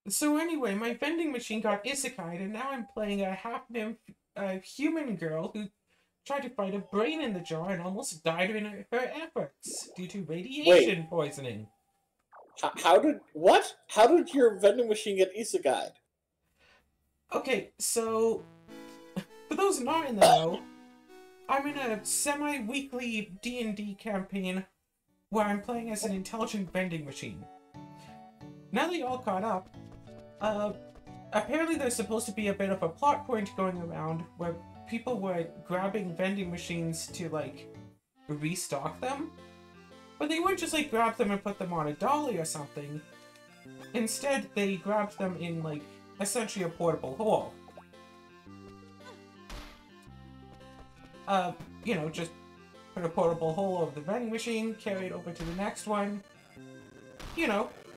So anyway, my vending machine got isekai'd, and now I'm playing a half-nymph human girl who tried to find a brain in the jar and almost died in her efforts due to Wait, radiation poisoning. how did what? How did your vending machine get isekai? Okay, so for those not in the know, I'm in a semi-weekly D&D campaign where I'm playing as an intelligent vending machine. Now that you all caught up, uh, apparently there's supposed to be a bit of a plot point going around where people were grabbing vending machines to, like, restock them. But they wouldn't just, like, grab them and put them on a dolly or something. Instead, they grabbed them in, like, essentially a portable hole. Just put a portable hole over the vending machine, carry it over to the next one.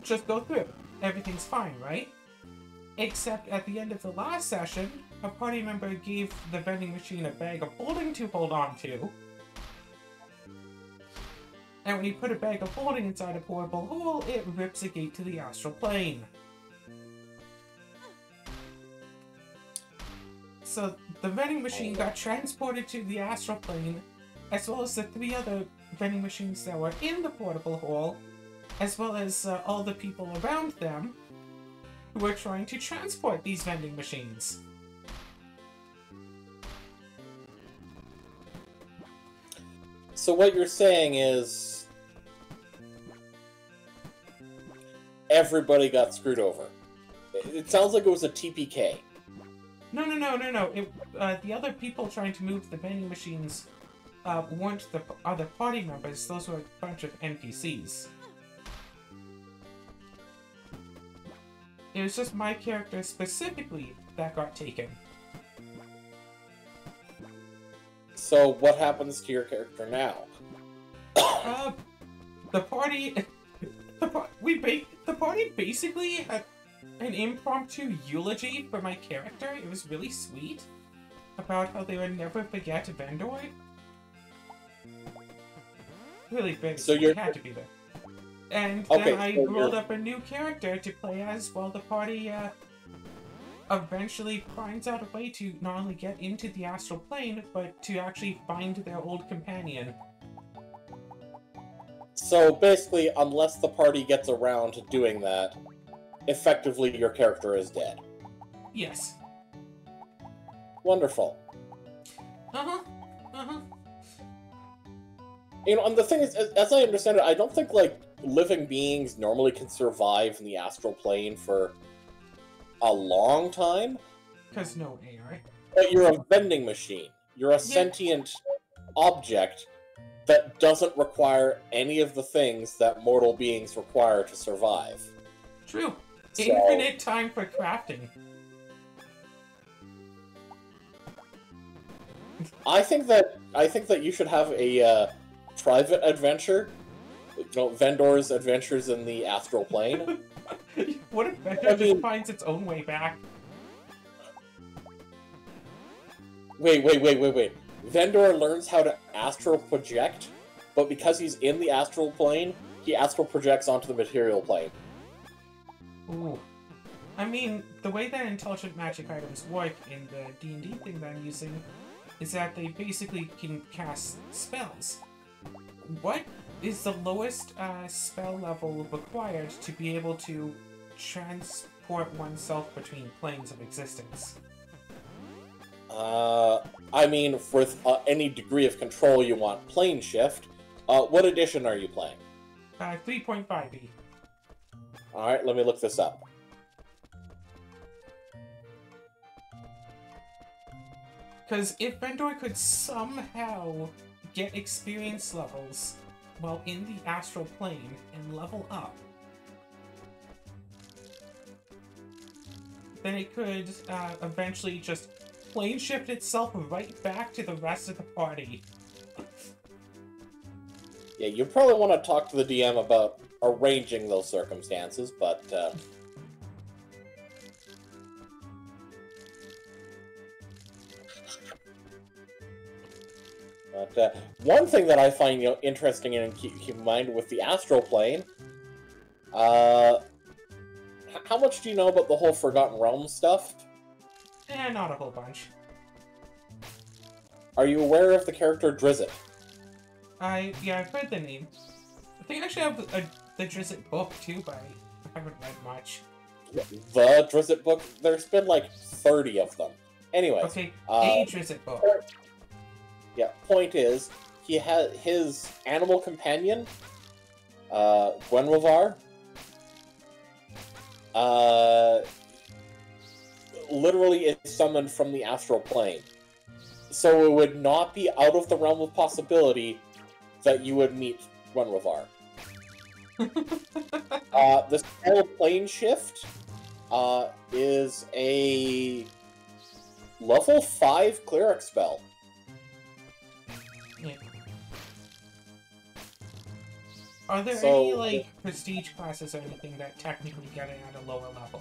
Just go through. Everything's fine, right? Except at the end of the last session, a party member gave the vending machine a bag of holding to hold on to. And when you put a bag of holding inside a portable hole, it rips a gate to the astral plane. So the vending machine got transported to the astral plane, as well as the 3 other vending machines that were in the portable hole, as well as all the people around them who were trying to transport these vending machines. So what you're saying is everybody got screwed over. It sounds like it was a TPK. No. The other people trying to move the vending machines weren't the other party members. Those were a bunch of NPCs. It was just my character specifically that got taken. So what happens to your character now? The party, the party basically had an impromptu eulogy for my character. It was really sweet about how they would never forget Vendor. Really big. So you had to be there. And then I rolled up a new character to play as while the party eventually finds out a way to not only get into the astral plane, but to actually find their old companion. So basically, unless the party gets around to doing that, effectively your character is dead. Yes. Wonderful. And the thing is, as I understand it, I don't think, like, living beings normally can survive in the astral plane for a long time. Because no AI. But you're a vending machine. You're a sentient object that doesn't require any of the things that mortal beings require to survive. True. So, infinite time for crafting. I think that you should have a private adventure. Vendor's Adventures in the Astral Plane. What if Vendor just finds its own way back? Wait. Vendor learns how to astral project, but because he's in the astral plane, he astral projects onto the material plane. Ooh. I mean, the way that intelligent magic items work in the D&D thing that I'm using is that they basically can cast spells. What is the lowest spell level required to be able to transport oneself between planes of existence? I mean, for any degree of control you want plane shift, what edition are you playing? 3.5e. Alright, let me look this up. Because if Vendor could somehow get experience levels while in the astral plane and level up, then it could eventually just plane shift itself right back to the rest of the party. Yeah, you probably want to talk to the DM about arranging those circumstances, but one thing that I find interesting and keep in mind with the astral plane, how much do you know about the whole Forgotten Realms stuff? Not a whole bunch. Are you aware of the character Drizzt? Yeah, I've heard the name. I think I actually have the Drizzt book too, but I haven't read much. The Drizzt book? There's been like 30 of them. Anyways. Okay, a Drizzt book. Yeah, point is, he has his animal companion, Gwenwivar, literally is summoned from the astral plane. So it would not be out of the realm of possibility that you would meet Gwenwivar. The spell Plane Shift is a level 5 cleric spell. Yeah. Are there So, any, like, prestige classes or anything that technically get it at a lower level?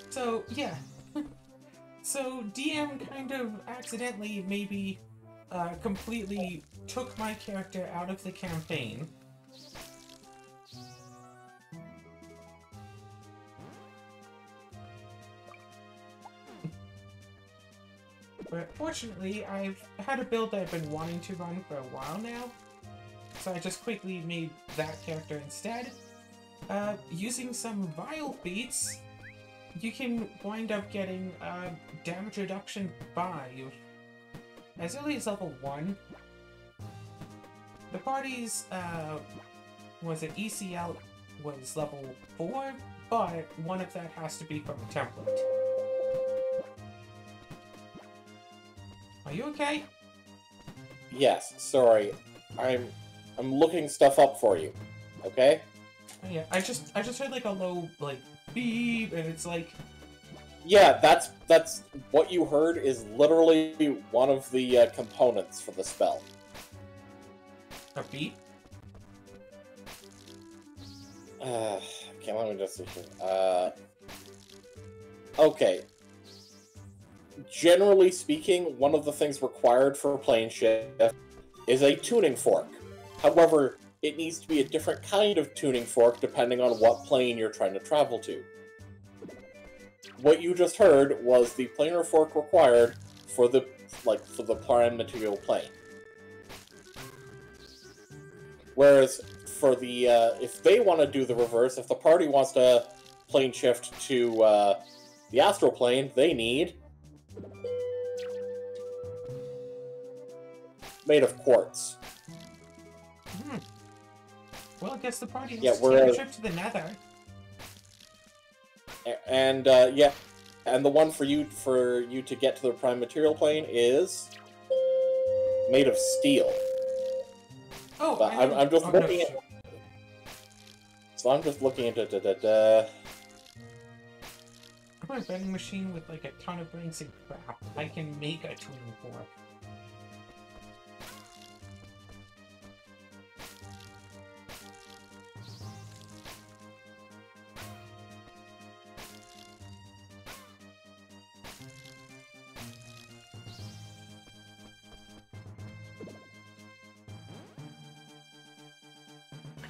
So, yeah. So, DM kind of accidentally, maybe, completely took my character out of the campaign. But fortunately, I've had a build that I've been wanting to run for a while now. So I just quickly made that character instead. Using some Vile Beats, you can wind up getting damage reduction 5 as early as level 1. The party's, was it ECL was level 4, but one of that has to be from a template. Are you okay? Yes, sorry. I'm looking stuff up for you. Okay? Oh, yeah, I just heard like a low like beep, and it's like, yeah, that's what you heard is literally one of the components for the spell. a beep. Okay, let me just see here. Okay. Generally speaking, one of the things required for Plane Shift is a tuning fork. However, it needs to be a different kind of tuning fork depending on what plane you're trying to travel to. What you just heard was the planar fork required for the prime material plane. Whereas for the if they want to do the reverse, if the party wants to plane shift to the astral plane, they need made of quartz. Hmm. Well, I guess the party Yeah, has to take a trip to the Nether. And yeah, and the one for you to get to the prime material plane is made of steel. Oh, But I'm just looking at. So I'm just looking into I'm a vending machine with like a ton of rings and crap. I can make a tuning fork.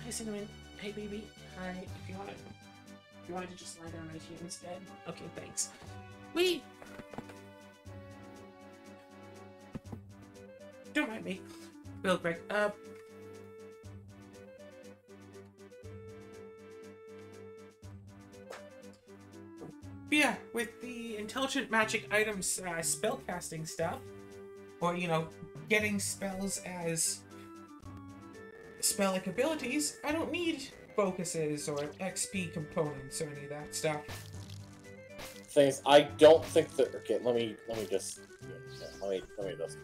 Hi, Cinnamon. Hey, baby. Hi. If you wanted to just lie down right here instead. Okay, thanks. Wait. Don't mind me. Real quick. Yeah, with the intelligent magic items, spellcasting stuff, or getting spells as spell-like abilities, I don't need focuses or XP components or any of that stuff. things. I don't think that. Okay, let me just let me just.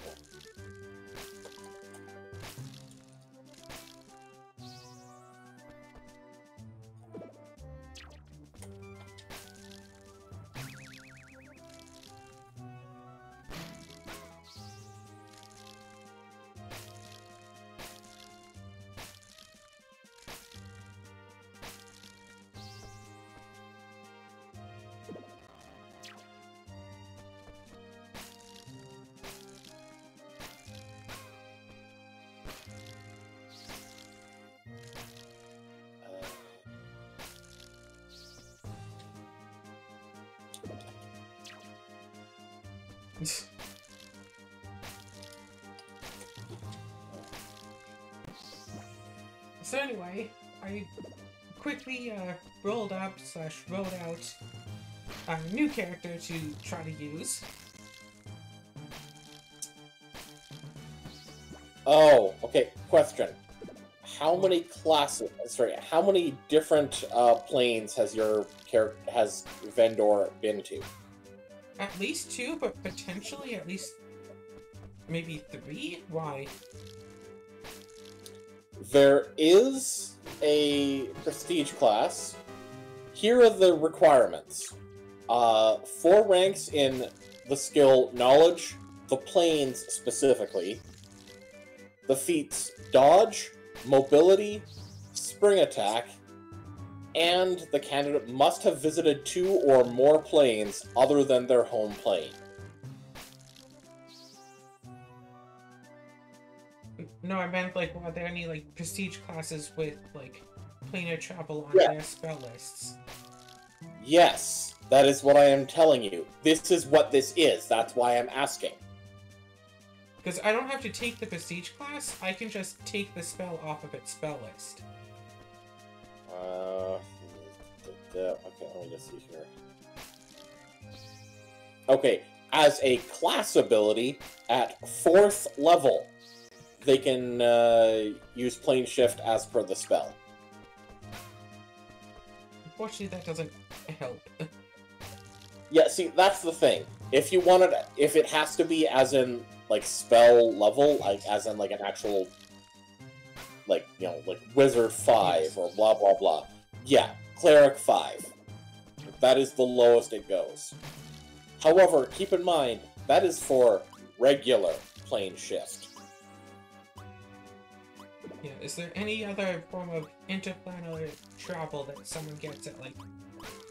So anyway, I quickly rolled up / wrote out a new character to try to use. Oh, okay. Question: how many classes? Sorry, how many different planes has your character has Vendor been to? At least 2, but potentially at least maybe 3? Why? There is a prestige class. Here are the requirements. 4 ranks in the skill Knowledge, the planes specifically. The feats Dodge, Mobility, Spring Attack, and the candidate must have visited 2 or more planes other than their home plane. No, I meant, like, are there any, like, prestige classes with, like, planar travel on Yeah. their spell lists? Yes, that is what I am telling you. This is what this is. That's why I'm asking. Because I don't have to take the prestige class, I can just take the spell off of its spell list. Okay, let me just see here. Okay, as a class ability, at 4th level, they can use Plane Shift as per the spell. Unfortunately, that doesn't help. Yeah, see, that's the thing. If you wanted, if it has to be as in, like, spell level, like, as in, like, an actual, like, you know, like, Wizard 5 Yes. or blah, blah, blah. Yeah, Cleric 5. That is the lowest it goes. However, keep in mind, that is for regular Plane Shift. Yeah, is there any other form of interplanetary travel that someone gets at, like,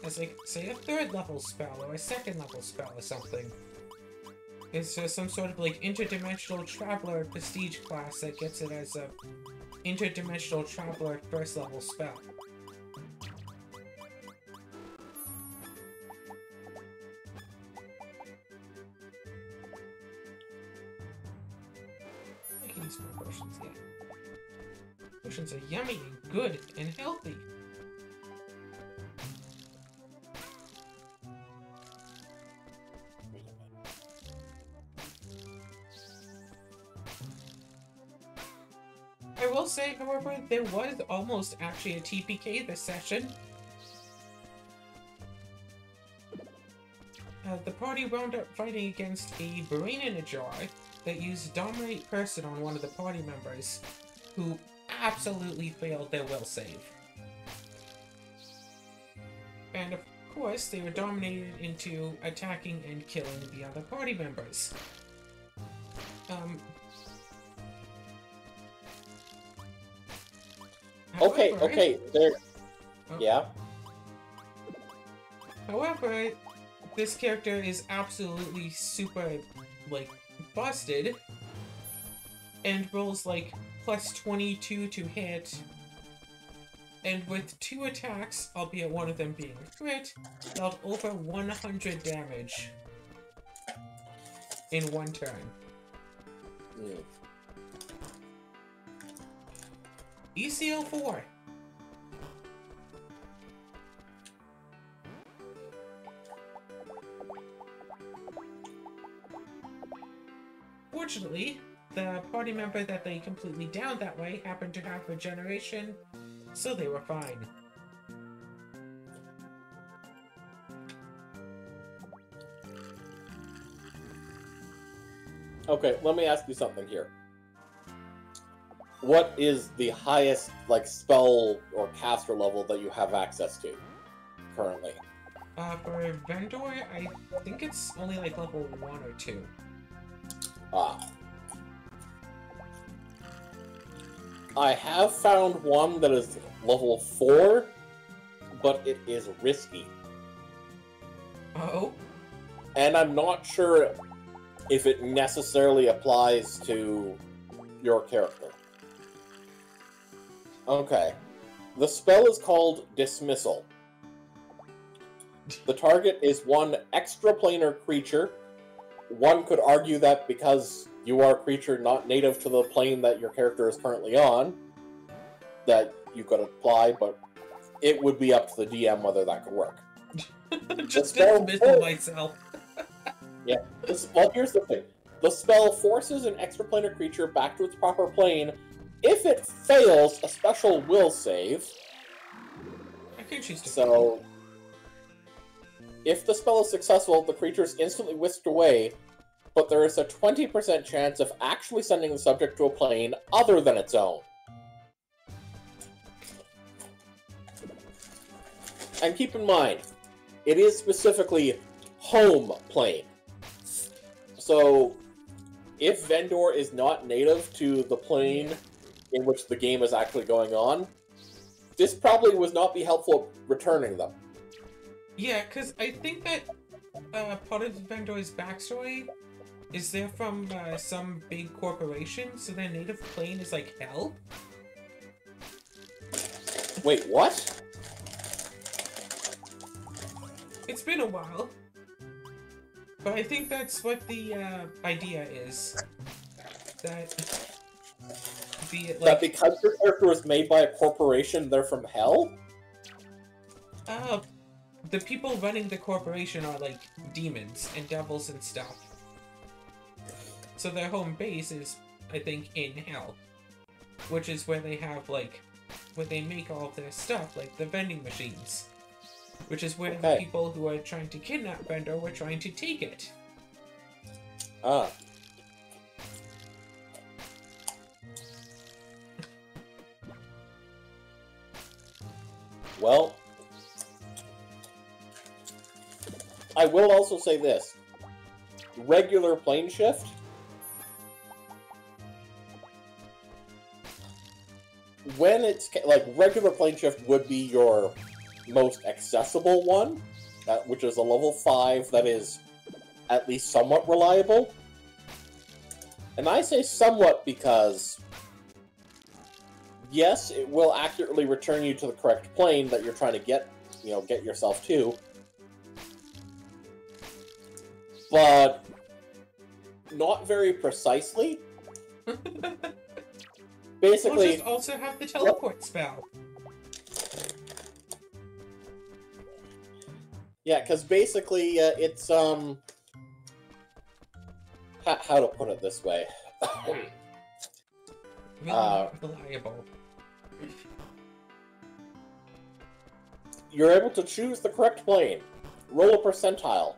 as, like, say, a 3rd level spell or a 2nd level spell or something? Is there some sort of, like, interdimensional traveler prestige class that gets it as a interdimensional traveler 1st level spell? I can use more potions, yeah. Potions are yummy and good and healthy. I will say, however, there was almost actually a TPK this session. The party wound up fighting against a brain in a jar that used Dominate Person on one of the party members, who absolutely failed their will save. And of course, they were dominated into attacking and killing the other party members. Okay, there... Oh. Yeah? However, this character is absolutely super, like, busted, and rolls, like, plus 22 to hit, and with 2 attacks, albeit one of them being a crit, dealt over 100 damage in 1 turn. Mm. ECL 4. Fortunately, the party member that they completely downed that way happened to have regeneration, so they were fine. Okay, let me ask you something here. What is the highest, like, spell or caster level that you have access to currently? For Vendor, I think it's only like level 1 or 2. Ah. I have found one that is level 4, but it is risky. Oh? And I'm not sure if it necessarily applies to your character. Okay. The spell is called Dismissal. The target is one extraplanar creature. One could argue that because you are a creature not native to the plane that your character is currently on, that you could apply, but it would be up to the DM whether that could work. Just dismissal myself. Yeah. Well, here's the thing. The spell forces an extraplanar creature back to its proper plane. If it fails, a special will save. I can choose to. So, if the spell is successful, the creature is instantly whisked away, but there is a 20% chance of actually sending the subject to a plane other than its own. And keep in mind, it is specifically home plane. So, if Vendor is not native to the plane in which the game is actually going on, this probably would not be helpful at returning them. Yeah, because I think that part of Vendor's backstory is they're from some big corporation, so their native plane is like hell. Wait, what? It's been a while. But I think that's what the idea is. That because your character was made by a corporation, they're from hell? The people running the corporation are like demons and devils and stuff. So their home base is, I think, in hell. Which is where they have, like, where they make all of their stuff, like the vending machines. Which is where the people who are trying to kidnap Vendor were trying to take it. Ah. Well, I will also say this. Regular plane shift, when it's, like, regular plane shift would be your most accessible one, which is a level 5 that is at least somewhat reliable. And I say somewhat because, yes, it will accurately return you to the correct plane that you're trying to get yourself to, but not very precisely. Basically, we'll just also have the teleport spell. Yeah, because basically, it's, how to put it this way? Really reliable. You're able to choose the correct plane, roll a percentile,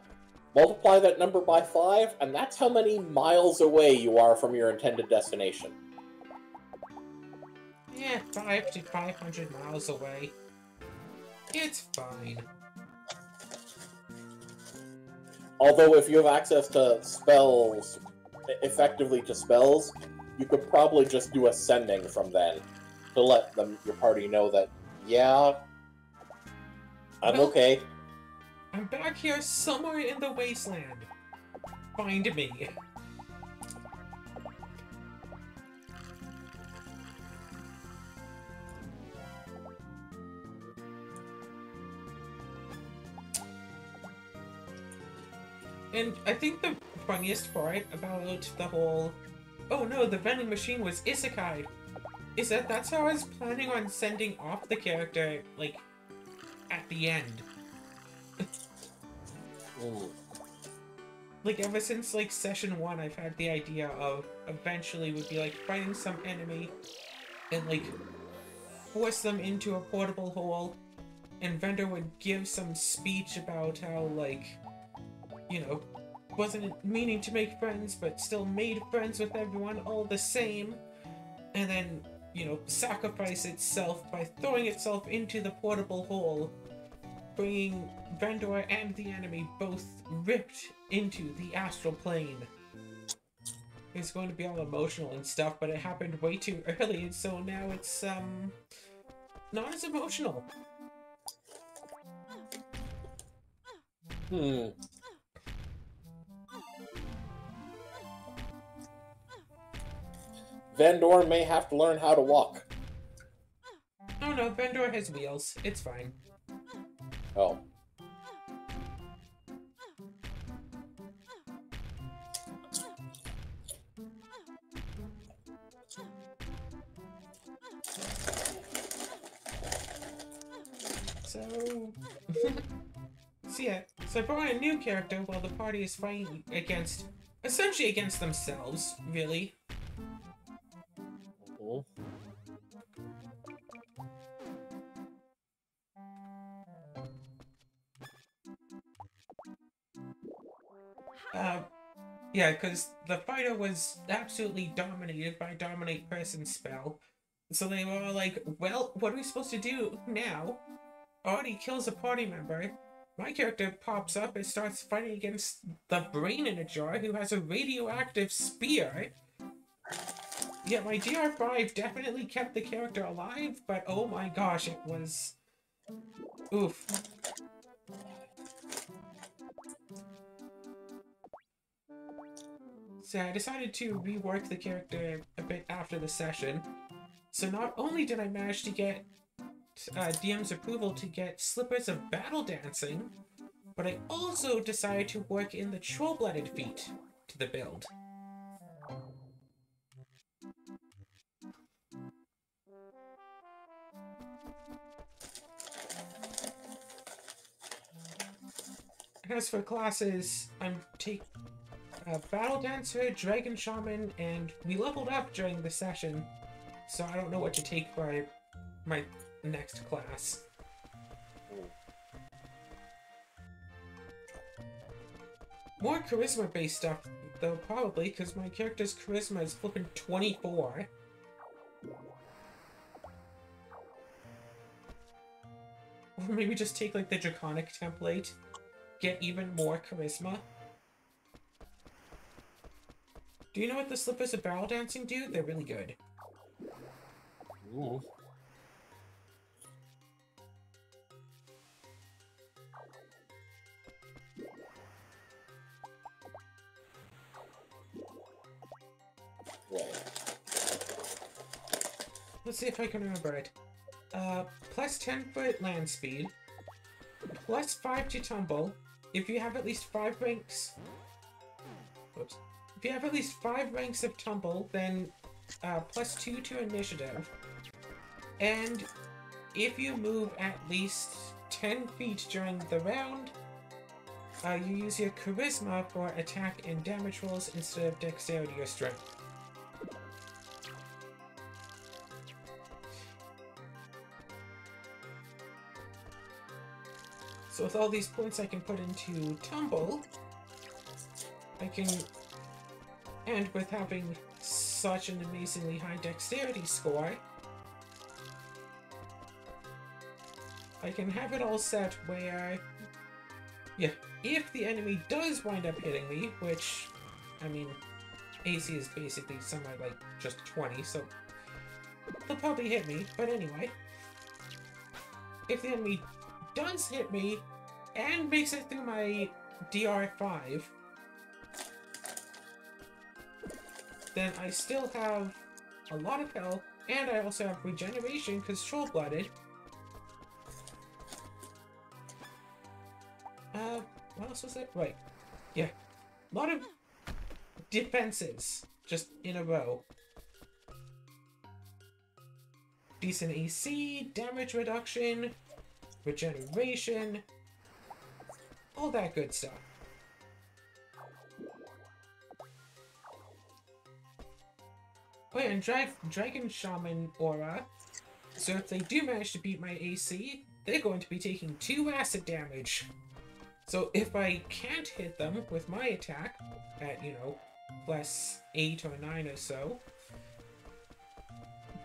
multiply that number by 5, and that's how many miles away you are from your intended destination. Yeah, 5 to 500 miles away. It's fine. Although, if you have access to spells, effectively to spells, you could probably just do ascending from then to let your party know that, yeah, I'm okay. I'm back here somewhere in the wasteland. Find me. And I think the funniest part about the whole, oh no, the vending machine was isekai, is that that's how I was planning on sending off the character, like, at the end. Like, ever since, like, session 1, I've had the idea of eventually would be, like, fighting some enemy and, like, force them into a portable hole, and Vendor would give some speech about how, like, you know, wasn't meaning to make friends, but still made friends with everyone all the same, and then, you know, sacrifice itself by throwing itself into the portable hole, bringing Vendor and the enemy both ripped into the astral plane. It's going to be all emotional and stuff, but it happened way too early, so now it's, not as emotional. Vendor may have to learn how to walk. Oh no, Vendor has wheels. It's fine. Oh. So... So I brought in a new character while the party is fighting against... essentially against themselves, really. Yeah, because the fighter was absolutely dominated by Dominate Person spell. So they were all like, well, what are we supposed to do now? Already kills a party member. My character pops up and starts fighting against the brain in a jar who has a radioactive spear. Yeah, my DR5 definitely kept the character alive, but oh my gosh, it was... oof. So I decided to rework the character a bit after the session. So not only did I manage to get DM's approval to get Slippers of Battle Dancing, but I also decided to work in the Troll-Blooded feat to the build. As for classes, I'm Battle Dancer, Dragon Shaman, and we leveled up during the session, so I don't know what to take for my next class. More charisma-based stuff, though, probably, because my character's charisma is flipping 24. Or maybe just take, like, the Draconic template, get even more charisma. Do you know what the Slippers of Barrel Dancing do? They're really good. Ooh. Let's see if I can remember it. Plus 10-foot land speed, plus 5 to tumble. If you have at least 5 ranks... Whoops. If you have at least 5 ranks of tumble, then plus 2 to initiative. And if you move at least 10 feet during the round, you use your charisma for attack and damage rolls instead of dexterity or strength. So with all these points I can put into tumble, I can... And with having such an amazingly high dexterity score, I can have it all set where... Yeah, if the enemy does wind up hitting me, which, I mean, AC is basically somewhere like just 20, so they'll probably hit me, but anyway. If the enemy does hit me and makes it through my DR5, then I still have a lot of health, and I also have regeneration because Troll-Blooded. What else was it? Right. Yeah. A lot of defenses just in a row. Decent AC, damage reduction, regeneration, all that good stuff. Oh yeah, and Dragon Shaman aura. So if they do manage to beat my AC, they're going to be taking 2 acid damage. So if I can't hit them with my attack at, you know, plus 8 or 9 or so,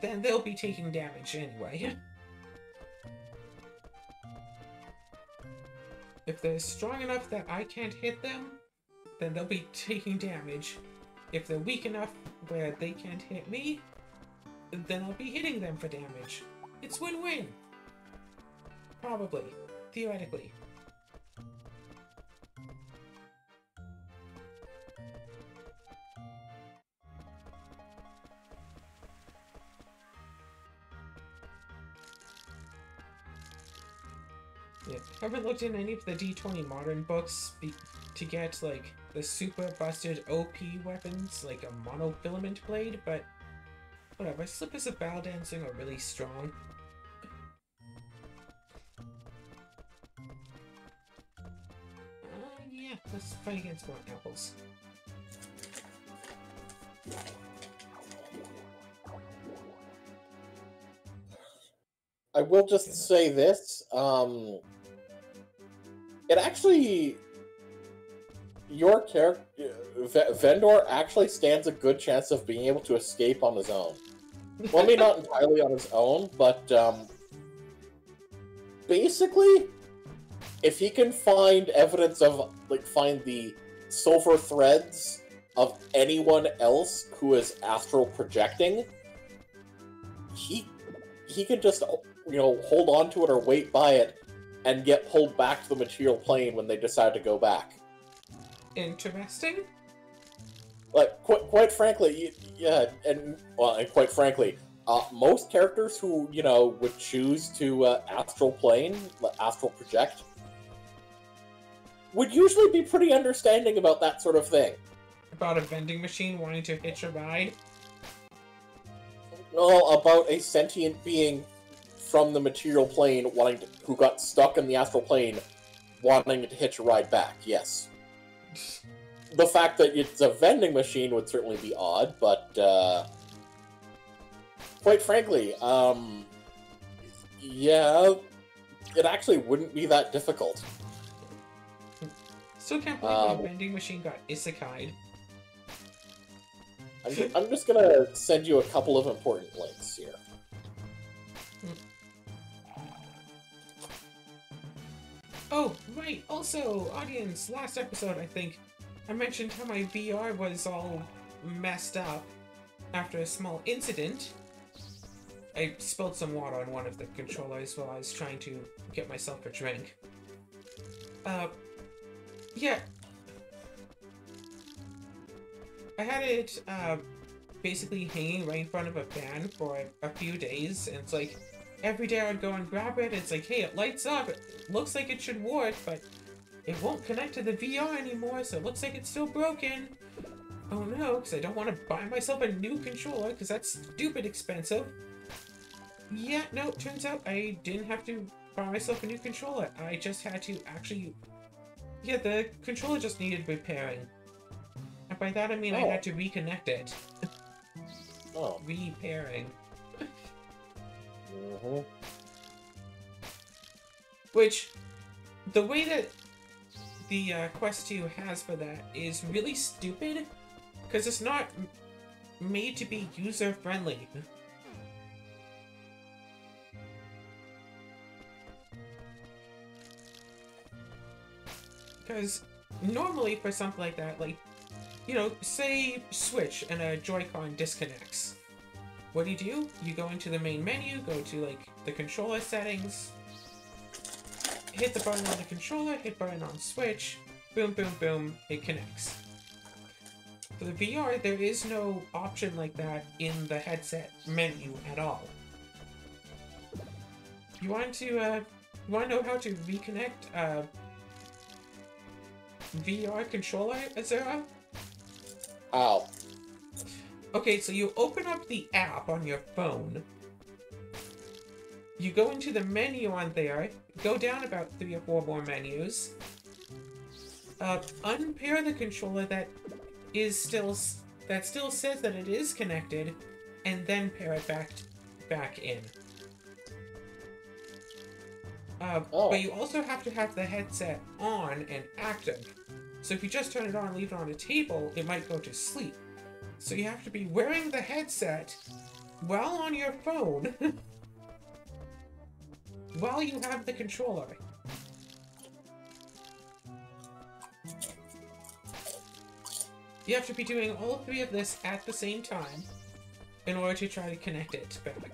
then they'll be taking damage anyway. If they're strong enough that I can't hit them, then they'll be taking damage. If they're weak enough where they can't hit me, then I'll be hitting them for damage. It's win-win. Probably. Theoretically. Yeah. Haven't looked in any of the D20 modern books to get, like, the super busted OP weapons, like a monofilament blade, but whatever. Slippers of Bow Dancing are really strong. Yeah, let's fight against more apples. I will just say this, it actually, your character, Vendor actually stands a good chance of being able to escape on his own. Well, I mean, not entirely on his own, but, basically, if he can find evidence of, like, find the silver threads of anyone else who is astral projecting, he can just, you know, hold on to it or wait by it and get pulled back to the material plane when they decide to go back. Interesting. Like, quite frankly, yeah, and quite frankly, most characters who, you know, would choose to astral project, would usually be pretty understanding about that sort of thing. About a vending machine wanting to hitch a ride? No, about a sentient being from the material plane who got stuck in the astral plane, wanting to hitch a ride back. Yes. The fact that it's a vending machine would certainly be odd, but quite frankly, yeah, it actually wouldn't be that difficult. Still can't believe my vending machine got isekai'd. I'm just gonna send you a couple of important links here. Oh, right, also, audience, last episode, I think, I mentioned how my VR was all messed up after a small incident. I spilled some water on one of the controllers while I was trying to get myself a drink. Yeah. I had it, basically hanging right in front of a fan for a few days, and it's like, every day I'd go and grab it, it's like, hey, it lights up, it looks like it should work, but it won't connect to the VR anymore, so it looks like it's still broken. Oh no, because I don't want to buy myself a new controller, because that's stupid expensive. Yeah, no, turns out I didn't have to buy myself a new controller. I just had to actually... Yeah, the controller just needed repairing. And by that I mean I had to reconnect it. Oh. Repairing. Mm-hmm. Which, the way that the Quest 2 has for that is really stupid, because it's not made to be user-friendly. Because normally for something like that, like, you know, say Switch and a Joy-Con disconnects. What do? You go into the main menu, go to, like, the controller settings, hit the button on the controller, hit button on Switch, boom, boom, boom, it connects. For the VR, there is no option like that in the headset menu at all. You want to know how to reconnect, VR controller, Azura? Ow. Okay, so you open up the app on your phone. You go into the menu on there, go down about 3 or 4 more menus. Unpair the controller that still says that it is connected, and then pair it back in. But you also have to have the headset on and active. So if you just turn it on and leave it on a table, it might go to sleep. So you have to be wearing the headset while on your phone while you have the controller. You have to be doing all three of this at the same time in order to try to connect it back.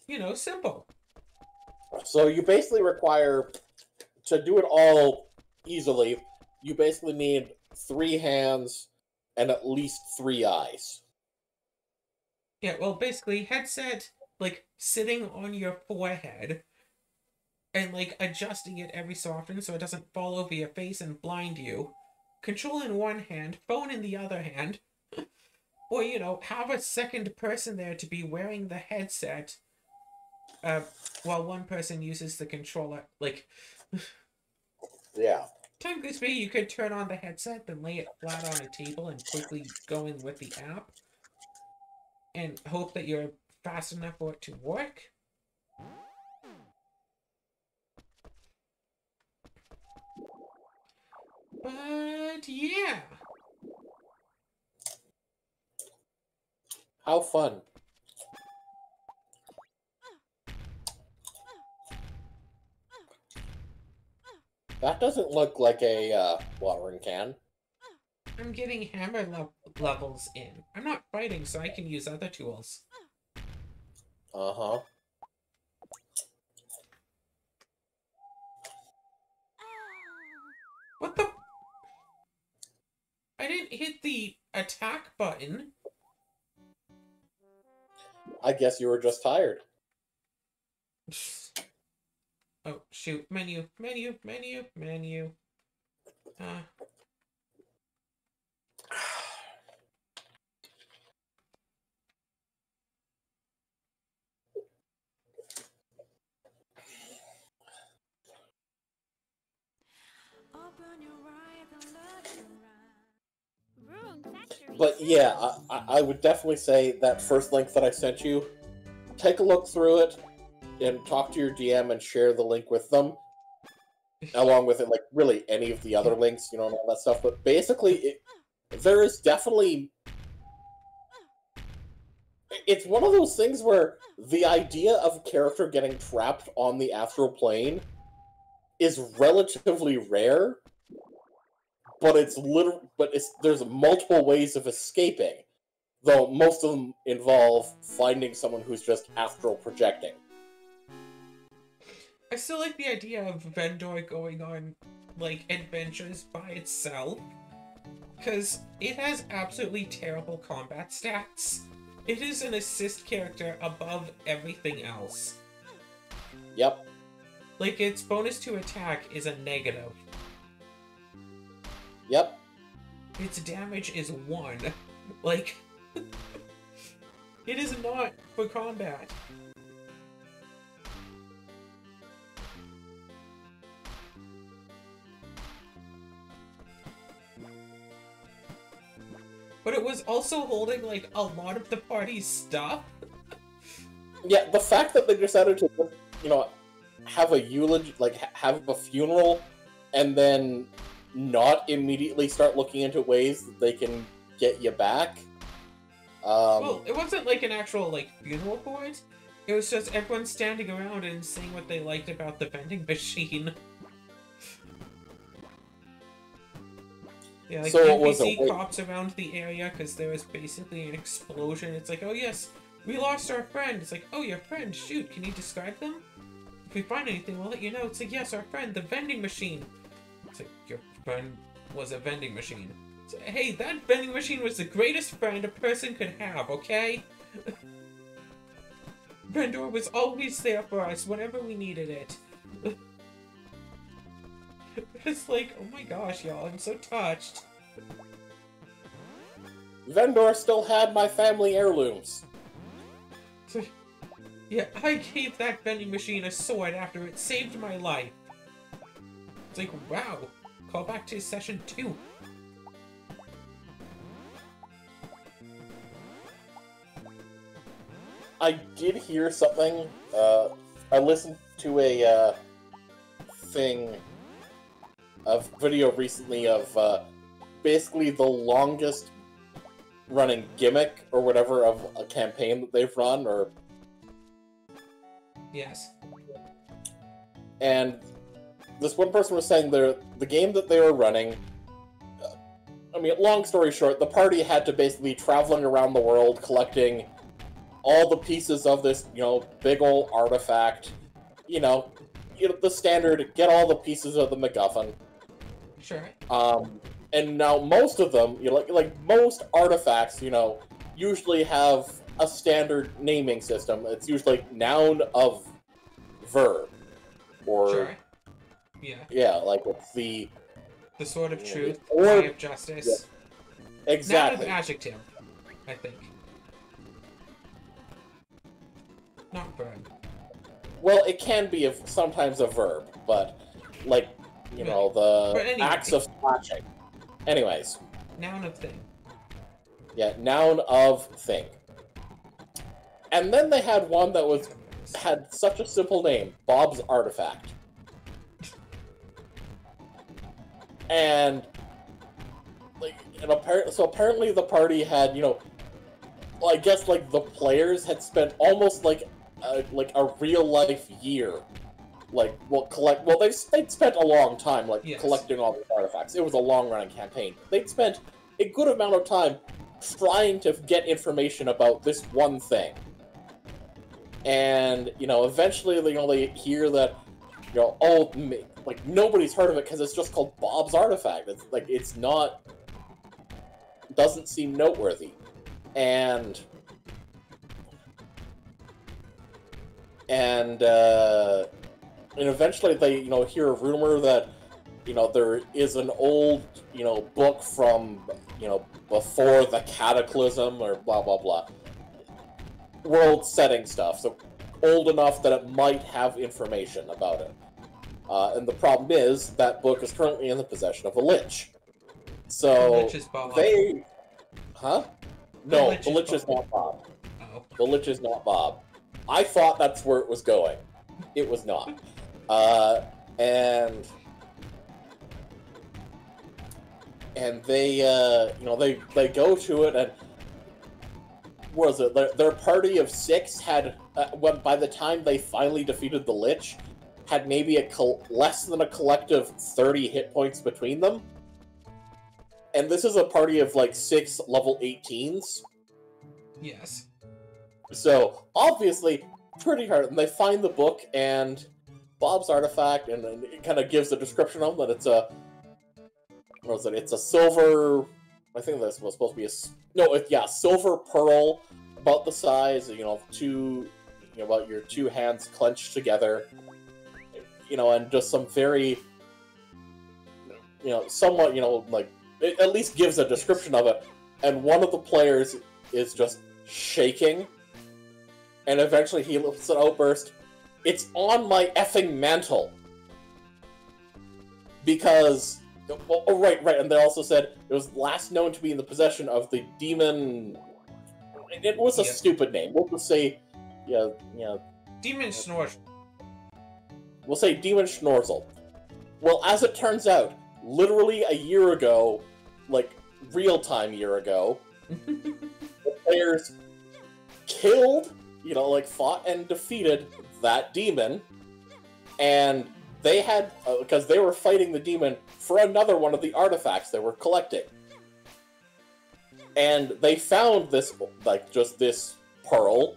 You know, simple. So you basically require, to do it all easily, you basically need 3 hands and at least 3 eyes. Yeah, well, basically, headset, like, sitting on your forehead and, like, adjusting it every so often so it doesn't fall over your face and blind you. Control in one hand, phone in the other hand. Or, you know, have a second person there to be wearing the headset while one person uses the controller. Like, Yeah. technically speaking, you could turn on the headset, then lay it flat on a table and quickly go in with the app and hope that you're fast enough for it to work. But yeah. How fun. That doesn't look like a watering can. I'm getting hammer levels in. I'm not fighting, so I can use other tools. Uh-huh. What the? I didn't hit the attack button. I guess you were just tired. Oh, shoot. Menu, menu, menu, menu. But yeah, I would definitely say that first link that I sent you, take a look through it and talk to your DM and share the link with them. Along with it, like, really any of the other links, you know, and all that stuff. But basically, there is definitely... It's one of those things where the idea of a character getting trapped on the astral plane is relatively rare, but there's multiple ways of escaping, though most of them involve finding someone who's just astral projecting. I still like the idea of Vendor going on, like, adventures by itself. Because it has absolutely terrible combat stats. It is an assist character above everything else. Yep. Like, its bonus to attack is a negative. Yep. Its damage is 1. Like, it is not for combat. But it was also holding, like, a lot of the party's stuff. Yeah, the fact that they decided to, you know, have a eulogy, like, have a funeral, and then not immediately start looking into ways that they can get you back. Well, it wasn't, like, an actual, like, funeral for it. It was just everyone standing around and saying what they liked about the vending machine. Yeah, like, so NPC cops around the area because there was basically an explosion. It's like, oh yes, we lost our friend. It's like, oh, your friend, shoot, can you describe them? If we find anything, we'll let you know. It's like, yes, our friend, the vending machine. It's like, your friend was a vending machine. It's like, hey, that vending machine was the greatest friend a person could have, okay? Vendor was always there for us whenever we needed it. It's like, oh my gosh, y'all, I'm so touched. Vendor still had my family heirlooms. So, yeah, I gave that vending machine a sword after it saved my life. It's like, wow. Call back to session 2. I did hear something. I listened to a video recently of basically the longest running gimmick or whatever of a campaign that they've run, or Yes. and this one person was saying the game that they were running. I mean, long story short, the party had to basically traveling around the world collecting all the pieces of this, big old artifact. The standard, get all the pieces of the MacGuffin. Sure. And now most of them, like most artifacts, usually have a standard naming system. It's usually noun of verb, or sure. Yeah. Yeah, like it's the sword of truth, or eye of justice. Yeah. Exactly. Noun of adjective, I think. Not verb. Well, it can be sometimes a verb, but like the anyway. acts of slashing. Anyways. Noun of thing. Yeah, noun of thing. And then they had one that had such a simple name, Bob's Artifact. And apparently the party had, I guess like the players had spent almost like a real life year, they'd spent a long time collecting all the artifacts. It was a long running campaign. They'd spent a good amount of time trying to get information about this one thing. And, eventually, they hear that, nobody's heard of it because it's just called Bob's Artifact. It's not, doesn't seem noteworthy. And eventually they, hear a rumor that, there is an old, book from, before the Cataclysm or blah, blah, blah. World-setting stuff, so old enough that it might have information about it. And the problem is, that book is currently in the possession of a lich. So, the lich is Bob. Huh? No, the lich is not Bob. Oh. The lich is not Bob. I thought that's where it was going. It was not. And they, they go to it, and what was it? Their party of 6 had, by the time they finally defeated the lich, had maybe less than a collective 30 hit points between them. And this is a party of 6 level 18s. Yes. So, obviously, pretty hard. And they find the book and Bob's Artifact, and it kind of gives a description of that it's a... What was it? It's a silver... I think this was supposed to be a... silver pearl, about the size, about your 2 hands clenched together. And just some very... somewhat, it at least gives a description of it. And one of the players is just shaking. And eventually he lets an outburst, "It's on my effing mantle!" Because... Oh, right, and they also said it was last known to be in the possession of the demon... It was a stupid name. We'll just say... Demon Snorzel. We'll say Demon Schnorzel. Well, as it turns out, literally a year ago, real-time year ago, the players killed, fought and defeated that demon, and they had, because they were fighting the demon for another one of the artifacts they were collecting. And they found this, just this pearl,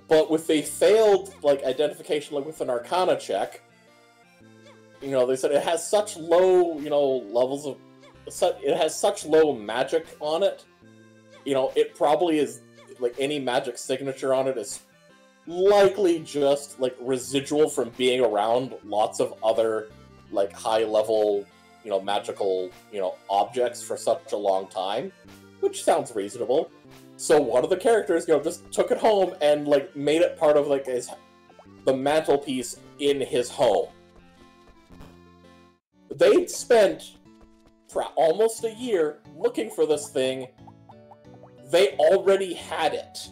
but with a failed, identification, with an Arcana check, they said it has such low, levels of... It has such low magic on it. It probably is, any magic signature on it is likely just, residual from being around lots of other, high-level, magical, objects for such a long time, which sounds reasonable. So one of the characters, just took it home and, made it part of, the mantelpiece in his home. They'd spent almost a year looking for this thing. They already had it.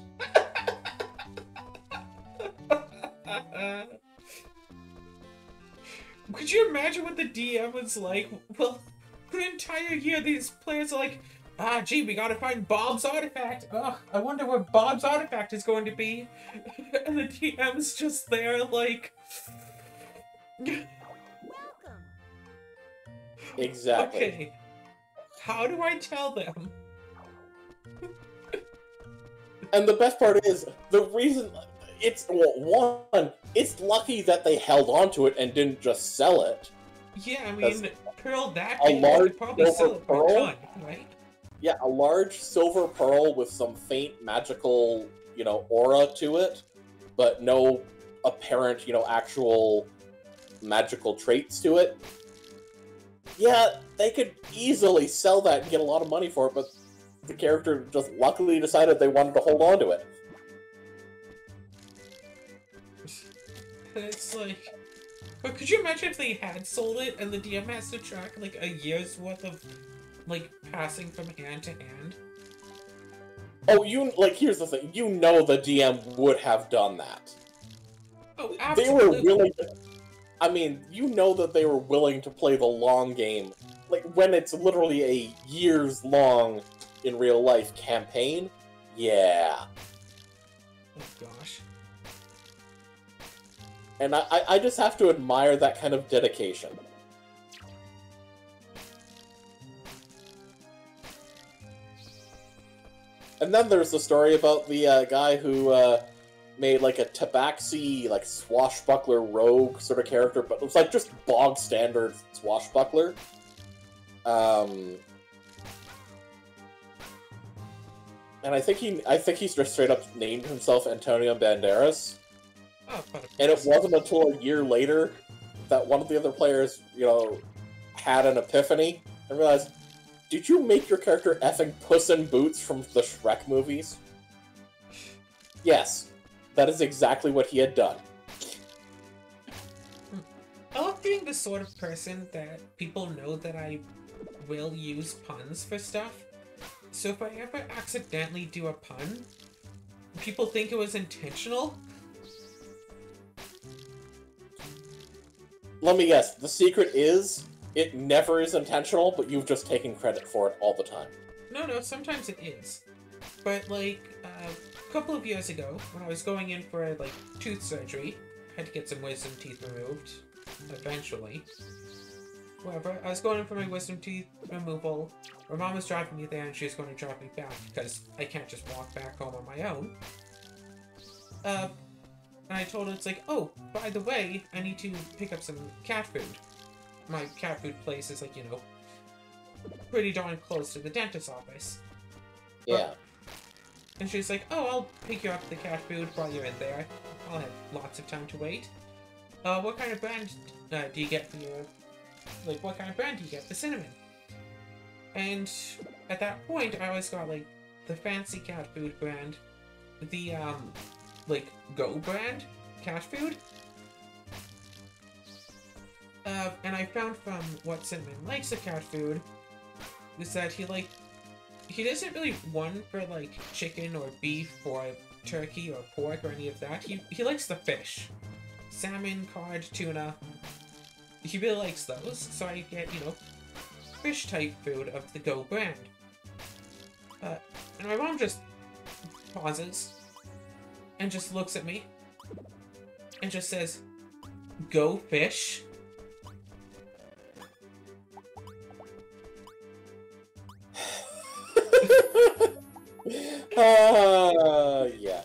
Could you imagine what the DM was like? Well, for an entire year, these players are like, ah, gee, we gotta find Bob's artifact. Ugh, I wonder where Bob's artifact is going to be. And the DM's just there, like... Exactly. Okay, how do I tell them? And the best part is, the reason... It's, well, one, it's lucky that they held on to it and didn't just sell it. Yeah, I mean, Pearl that a big, large could probably sell silver it for a pearl? ton, right? Yeah, a large silver pearl with some faint magical, aura to it, but no apparent, actual magical traits to it. Yeah, they could easily sell that and get a lot of money for it, but the character just luckily decided they wanted to hold on to it. It's like... But could you imagine if they had sold it and the DM has to track, like, a year's worth of, like, passing from hand to hand? Oh, here's the thing. You know the DM would have done that. Oh, absolutely. They were willing to... I mean, you know that they were willing to play the long game. Like, when it's literally a years-long, in real life, campaign? Yeah. Oh, gosh. And I just have to admire that kind of dedication. And then there's the story about the guy who made like a tabaxi, like swashbuckler rogue sort of character, but it was like just bog standard swashbuckler. And I think he just straight up named himself Antonio Banderas. Oh, and it wasn't until a year later that one of the other players, had an epiphany and realized, did you make your character effing Puss in Boots from the Shrek movies? Yes, that is exactly what he had done. I love being the sort of person that people know that I will use puns for stuff. So if I ever accidentally do a pun, people think it was intentional. Let me guess, the secret is, it never is intentional, but you've just taken credit for it all the time. No, sometimes it is. But, like, a couple of years ago, when I was going in for, like, tooth surgery, I had to get some wisdom teeth removed, eventually. However, I was going in for my wisdom teeth removal. My mom was driving me there, and she was going to drive me back, because I can't just walk back home on my own. And I told her, it's like, oh, by the way, I need to pick up some cat food. My cat food place is, like, pretty darn close to the dentist's office. Yeah. And she's like, oh, I'll pick you up the cat food while you're in there. I'll have lots of time to wait. What kind of brand do you get for your... Like, what kind of brand do you get for cinnamon? And at that point, I always got, like, the fancy cat food brand. The, like, Go brand cat food. And I found from what Cinnamon likes of cat food is that he doesn't really one for, like, chicken or beef or turkey or pork or any of that. He likes the fish. Salmon, cod, tuna. He really likes those, so I get, fish type food of the Go brand. And my mom just pauses and just looks at me and just says, "Go fish?" Yeah.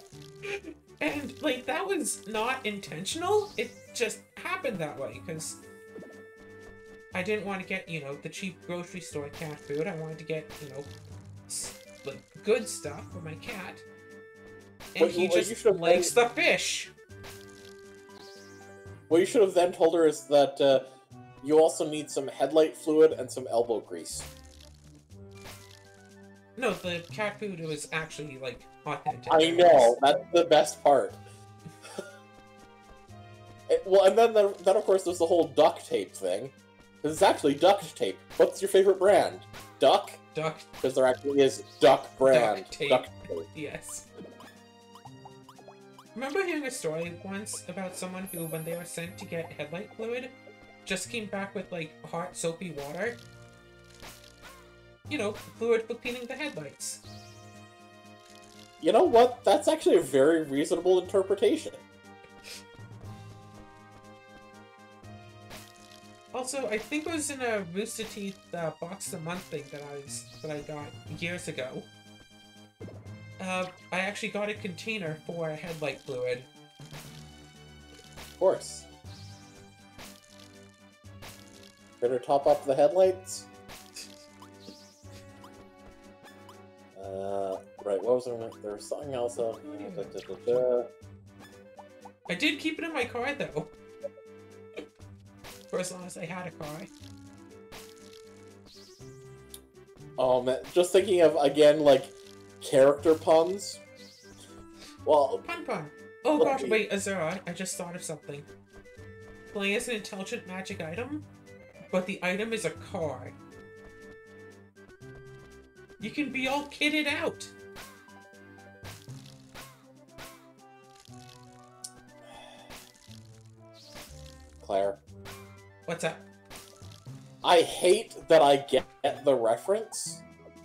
And, like, that was not intentional. It just happened that way, because I didn't want to get, the cheap grocery store cat food. I wanted to get, like, good stuff for my cat. And he just likes the fish. What you should have then told her is that you also need some headlight fluid and some elbow grease. No, the cat food was actually, like, authentic. I know, that's the best part. Well, and then of course, there's the whole duct tape thing. It's actually duct tape. What's your favorite brand? Duck? Duck. Because there actually is duck brand. Duct tape. Duct tape. Yes. Remember hearing a story once about someone who, when they were sent to get headlight fluid, just came back with, like, hot, soapy water? You know, fluid for cleaning the headlights. You know what? That's actually a very reasonable interpretation. Also, I think it was in a Rooster Teeth box of the month thing that I got years ago. I actually got a container for headlight fluid. Of course. Better top up the headlights. Right, what was there was something else. I did keep it in my car, though. For as long as I had a car. Oh man, just thinking of, again, like, character puns. Well... Pun. Oh gosh, wait, Azura, I just thought of something. Playing as an intelligent magic item, but the item is a car. You can be all kitted out. Claire. What's up? I hate that I get the reference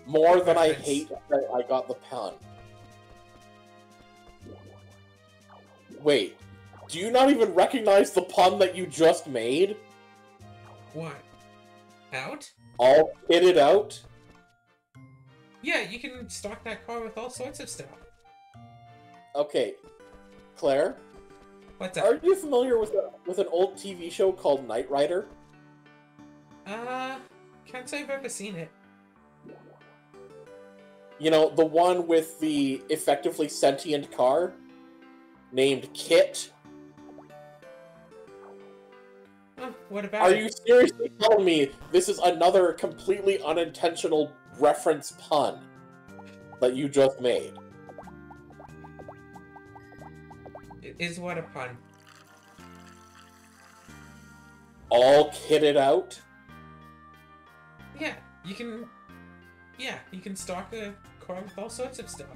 more than I hate that I got the pun. Wait, do you not even recognize the pun that you just made? What? Out? All kitted out? Yeah, you can stock that car with all sorts of stuff. Okay, Claire? What's up? Are you familiar with an old TV show called Knight Rider? Can't say I've ever seen it. You know, the one with the effectively sentient car? Named Kit? What about Are it? you seriously telling me this is another completely unintentional reference pun that you just made? Is what a pun? All kitted out? Yeah, you can... Yeah, you can stock a car with all sorts of stuff.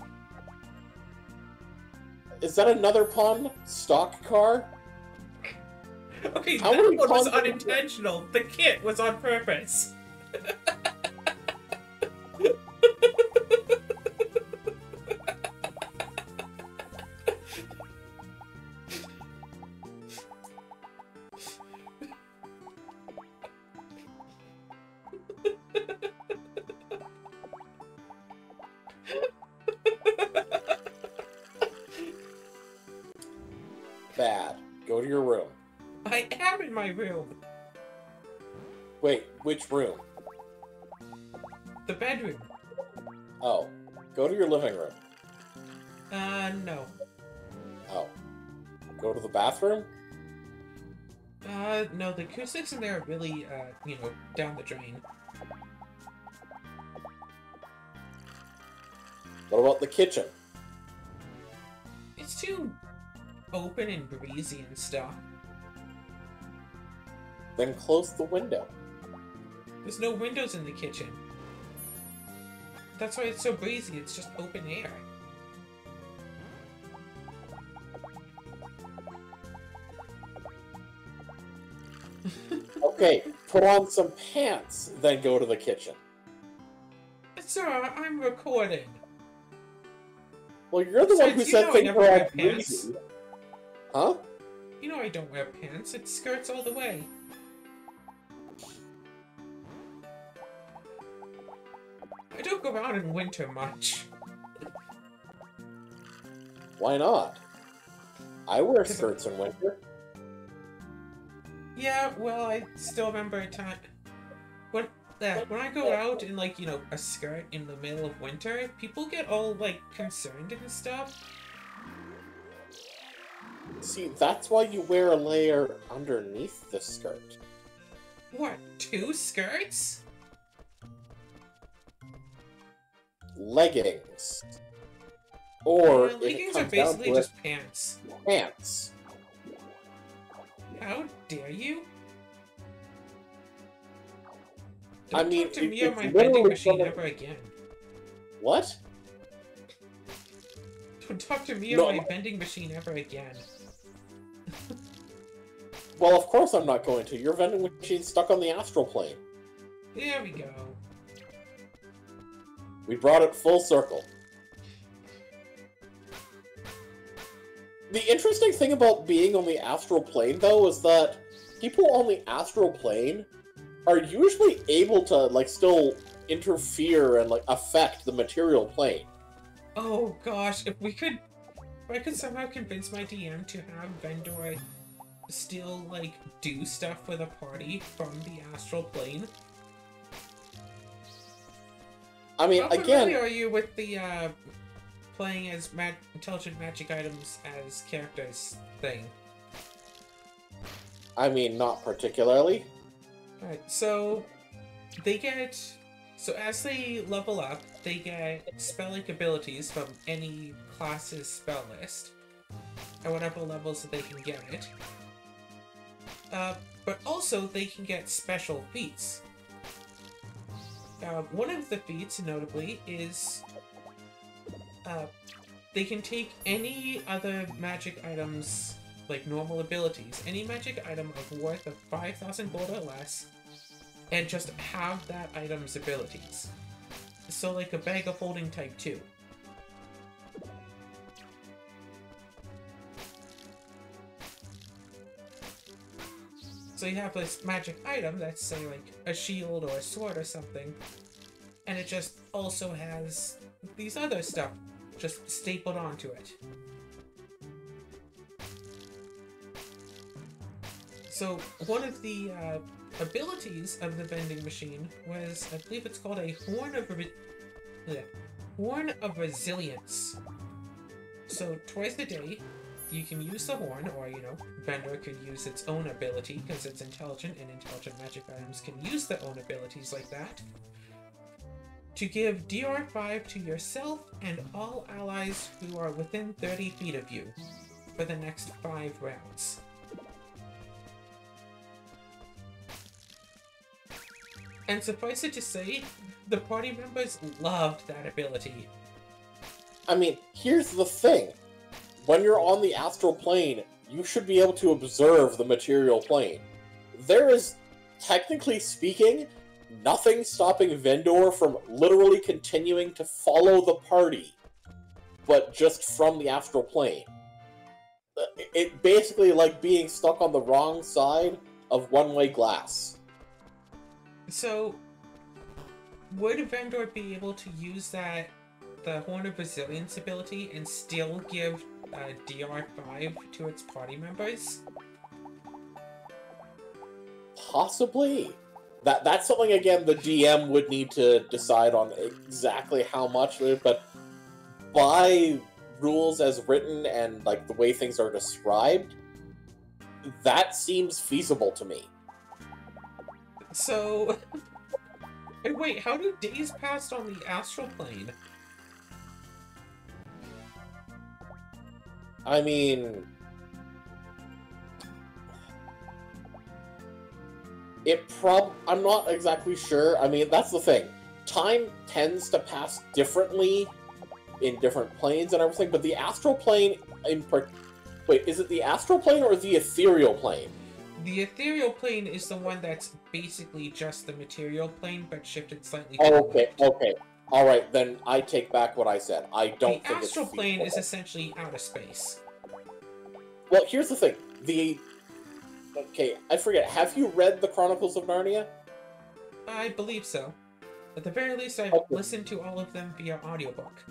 Is that another pun? Stock car? Okay, How that many one was puns- unintentional. The kit was on purpose. Bad. Go to your room. I am in my room. Wait, which room? The bedroom. Oh. Go to your living room. No. Oh. Go to the bathroom? No, the acoustics in there are really, you know, down the drain. What about the kitchen? It's too open and breezy and stuff. Then close the window. There's no windows in the kitchen. That's why it's so breezy, it's just open air. Okay, put on some pants, then go to the kitchen. Sir, I'm recording. Well, you're the one who Besides, you said know I things never were all wear pants. breezy. Huh? You know I don't wear pants, it's skirts all the way. I don't go out in winter much. Why not? I wear skirts in winter. Yeah, well, I still remember a time when I go out in, like, you know, a skirt in the middle of winter, people get all, like, concerned and stuff. See, that's why you wear a layer underneath the skirt. What, 2 skirts? Leggings. Or, if it leggings are comes down basically to it, just pants. pants. How dare you? I Don't mean, talk to me or it's my literally vending machine something- ever again. What? Don't talk to me No. on my vending machine ever again. Well, of course I'm not going to. Your vending machine's stuck on the astral plane. There we go. We brought it full circle. The interesting thing about being on the astral plane, though, is that people on the astral plane are usually able to, like, still interfere and, like, affect the material plane. Oh gosh, if I could somehow convince my DM to have Vendor still, like, do stuff with a party from the astral plane. I mean, How again... familiar are you with the, playing as intelligent magic items as characters thing? I mean, not particularly. Alright, so they get... So as they level up, they get spell-like abilities from any class's spell list, at whatever levels that they can get it. But also, they can get special feats. One of the feats, notably, is they can take any other magic items, like normal abilities, any magic item of worth of 5,000 gold or less, and just have that item's abilities. So like a bag of holding type 2. So you have this magic item that's, say, like a shield or a sword or something, and it just also has these other stuff just stapled onto it. So one of the abilities of the vending machine was, I believe it's called a Horn of Resilience. So twice a day, you can use the horn, or, you know, Vendor could use its own ability, because it's intelligent, and intelligent magic items can use their own abilities like that, to give DR5 to yourself and all allies who are within 30 feet of you for the next 5 rounds. And suffice it to say, the party members loved that ability. I mean, here's the thing. When you're on the astral plane, you should be able to observe the material plane. There is, technically speaking, nothing stopping Vendor from literally continuing to follow the party, but just from the astral plane. It basically like being stuck on the wrong side of one-way glass. So, would Vendor be able to use the Horn of Resilience ability and still give DR5 to its party members? Possibly. That's something, again, the DM would need to decide on exactly how much, but by rules as written and like the way things are described, that seems feasible to me. So, wait, how do days pass on the astral plane? I mean, I'm not exactly sure. I mean, that's the thing. Time tends to pass differently in different planes and everything, but the astral plane Wait, is it the astral plane or the ethereal plane? The ethereal plane is the one that's basically just the material plane, but shifted slightly. Okay. Alright, then I take back what I said. I don't think it's the astral plane is essentially outer space. Well, here's the thing. Okay, I forget. Have you read the Chronicles of Narnia? I believe so. At the very least, I've listened to all of them via audiobook.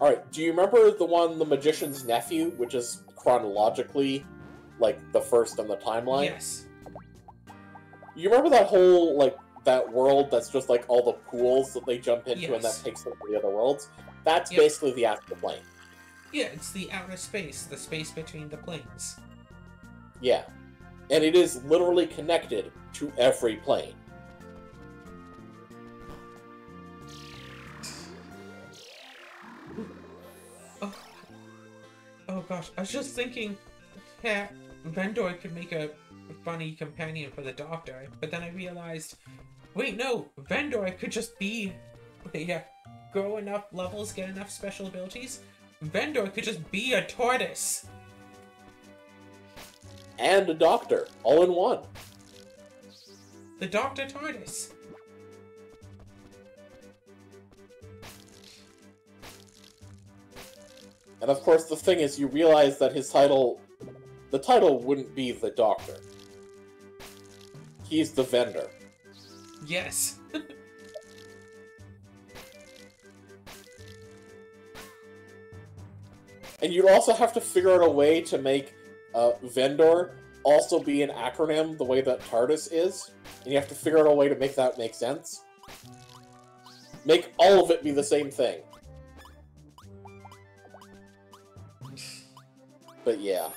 Alright, do you remember the one, The Magician's Nephew, which is chronologically, like, the first on the timeline? Yes. You remember that whole, like, that world that's just, like, all the pools that they jump into and that takes them to the other worlds? That's basically the astral plane. Yeah, it's the outer space, the space between the planes. Yeah. And it is literally connected to every plane. Oh gosh, I was just thinking that Vendor could make a funny companion for the Doctor, but then I realized, wait, no, Vendor could just be, grow enough levels, get enough special abilities, Vendor could just be a tortoise. And a doctor, all in one. The Dr. Tortoise. And of course, the thing is, you realize that his title... The title wouldn't be the Doctor. He's the Vendor. Yes. And you'd also have to figure out a way to make Vendor also be an acronym the way that TARDIS is. And you have to figure out a way to make that make sense. Make all of it be the same thing. But yeah.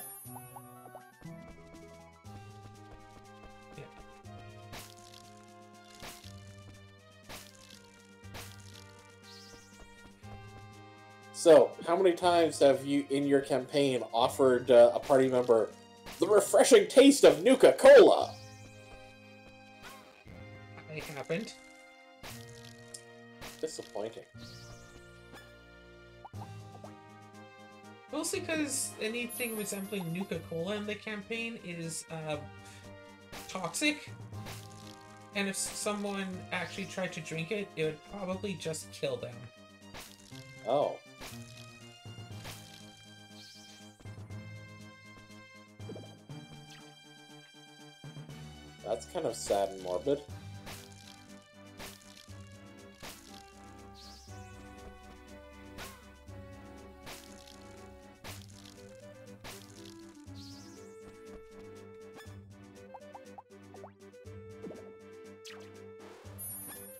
So, how many times have you, in your campaign, offered a party member the refreshing taste of Nuka-Cola? I haven't. Disappointing. Mostly because anything resembling Nuka-Cola in the campaign is toxic. And if someone actually tried to drink it, it would probably just kill them. Oh. That's kind of sad and morbid.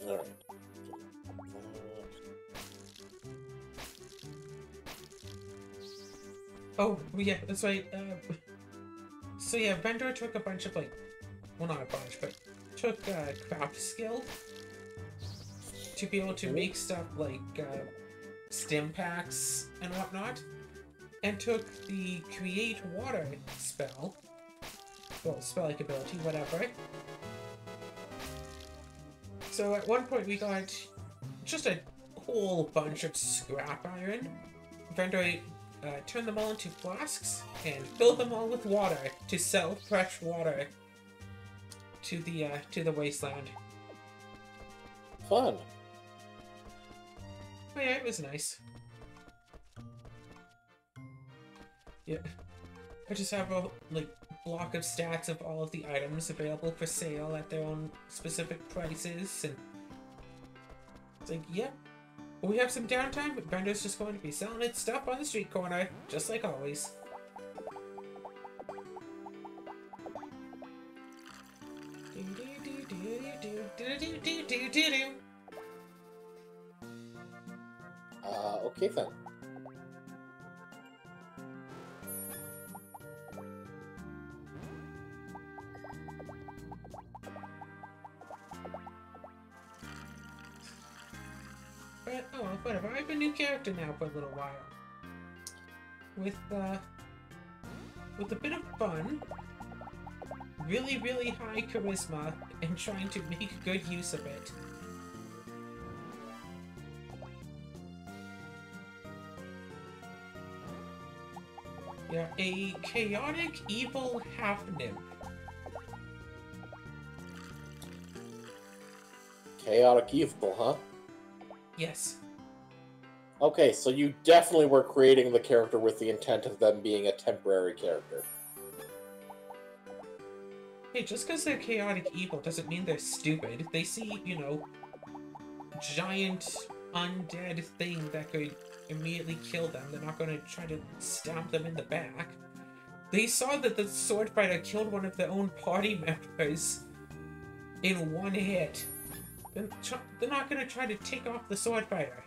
Alright. Oh, yeah, that's right. So yeah, Vendor took a bunch of, like, well, not a bunch, but took craft skill to be able to make stuff like stim packs and whatnot, and took the create water spell, well, spell-like ability, whatever. So at one point we got just a whole bunch of scrap iron. Vendor turned them all into flasks and filled them all with water to sell fresh water to the wasteland. Fun. Oh yeah, it was nice. Yeah, I just have a block of stats of all of the items available for sale at their own specific prices, and it's like, yep. When we have some downtime, but Vendor's just going to be selling its stuff on the street corner, just like always. Okay then. But, oh well, whatever. I have a new character now for a little while. With a bit of fun, really, really high charisma, and trying to make good use of it. Yeah, a chaotic, evil half-nymph. Chaotic evil, huh? Yes. Okay, so you definitely were creating the character with the intent of them being a temporary character. Hey, just because they're chaotic evil doesn't mean they're stupid. They see, you know, giant undead thing that could immediately kill them. They're not going to try to stamp them in the back. They saw that the sword fighter killed one of their own party members in one hit. They're not going to try to take off the sword fighter.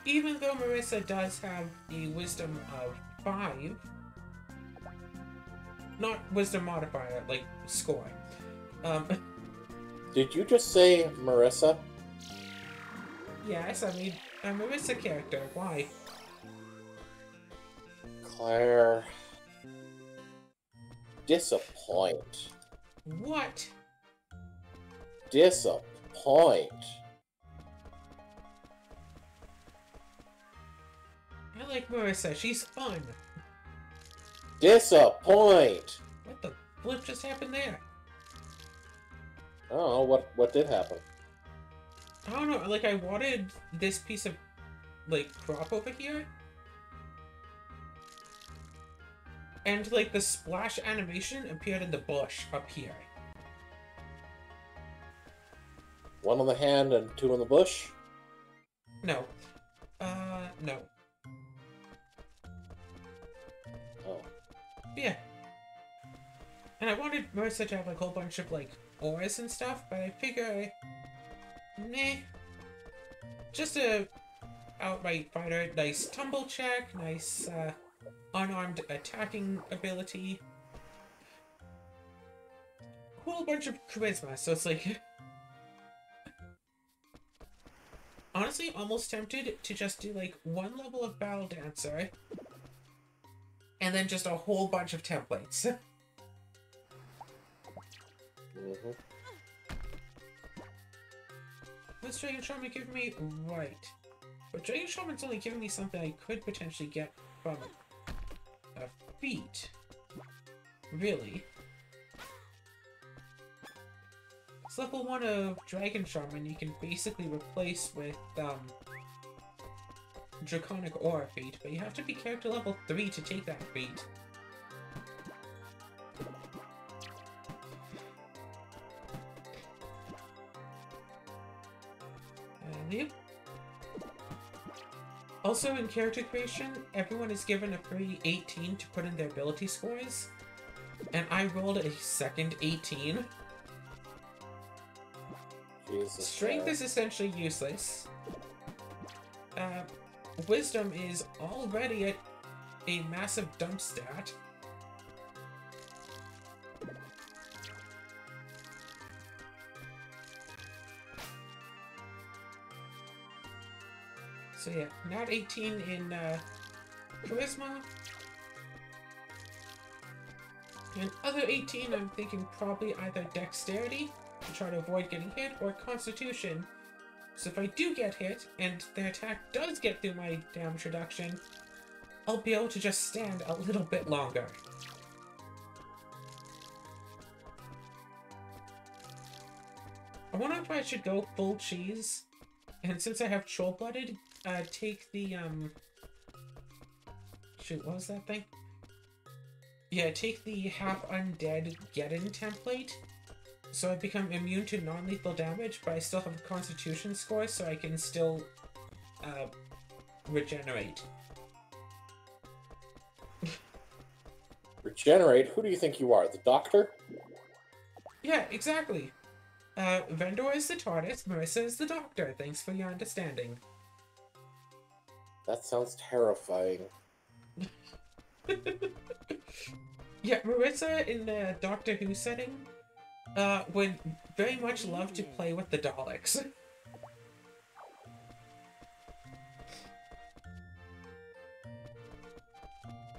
Even though Marissa does have a wisdom of 5, not wisdom modifier, like score. Did you just say Marissa? Yes, I mean, a Marissa character. Why? Claire. Disappoint. What? Disappoint. Disappoint. I like Marissa. She's fun. Disappoint. What the flip just happened there? I don't know what did happen. I don't know. Like, I wanted this piece of, like, crop over here. And, like, the splash animation appeared in the bush up here. One on the hand and two in the bush? No. No. Oh. Yeah. And I wanted Marissa to have, like, a whole bunch of, like, ores and stuff, but I figure... Meh. Just a outright fighter. Nice tumble check, nice, unarmed attacking ability. Whole bunch of charisma, so it's like... Honestly, almost tempted to just do, like, one level of Battle Dancer, and then just a whole bunch of templates. Mm-hmm. What's Dragon Shaman giving me? Right. But Dragon Shaman's only giving me something I could potentially get from a feat. Really. It's level 1 of Dragon Shaman you can basically replace with, Draconic Aura feat, but you have to be character level 3 to take that feat. Also, in character creation, everyone is given a free 18 to put in their ability scores, and I rolled a second 18. Jesus Strength Christ. is essentially useless. Wisdom is already at a massive dump stat. So yeah, not 18 in charisma. And other 18, I'm thinking probably either dexterity to try to avoid getting hit, or constitution. So if I do get hit, and the attack does get through my damage reduction, I'll be able to just stand a little bit longer. I wonder if I should go full cheese. And since I have troll-blooded, take the, shoot, what was that thing? Yeah, take the half-undead get-in template. So I become immune to non-lethal damage, but I still have a constitution score, so I can still, regenerate. Regenerate? Who do you think you are, the doctor? Yeah, exactly. Vendor is the TARDIS, Marissa is the Doctor. Thanks for your understanding. That sounds terrifying. Yeah, Marissa in the Doctor Who setting would very much love to play with the Daleks.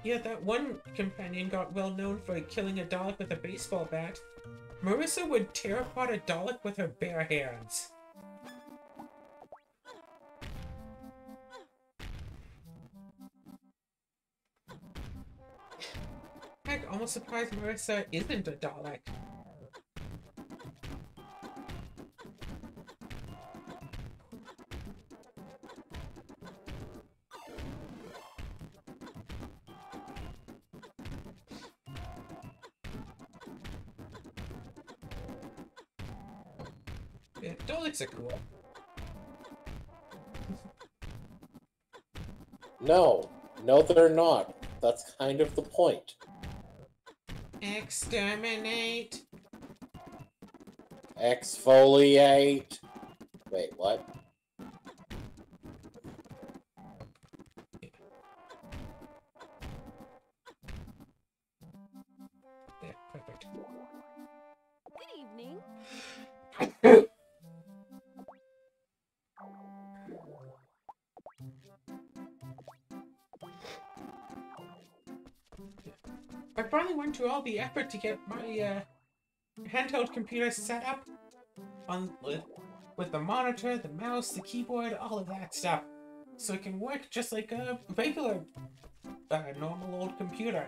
Yeah, that one companion got well known for killing a Dalek with a baseball bat. Marissa would tear apart a Dalek with her bare hands. Heck, almost surprised Marissa isn't a Dalek. Yeah, Daleks are cool. No. No, they're not. That's kind of the point. Exterminate! Exfoliate. Wait, what? Yeah, perfect. Good evening. I finally went to all the effort to get my handheld computer set up on with with the monitor, the mouse, the keyboard, all of that stuff. So it can work just like a regular, normal old computer.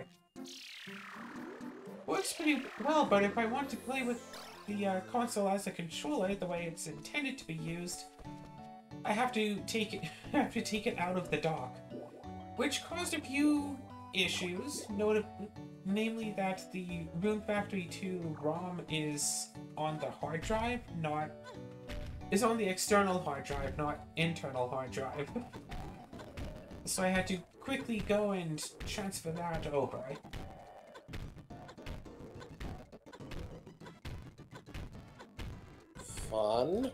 Works pretty well, but if I want to play with the console as a controller, the way it's intended to be used, I have to take it, out of the dock, which caused a few issues, namely that the Rune Factory 2 ROM is on the hard drive, is on the external hard drive, not internal hard drive. So I had to quickly go and transfer that over. Fun.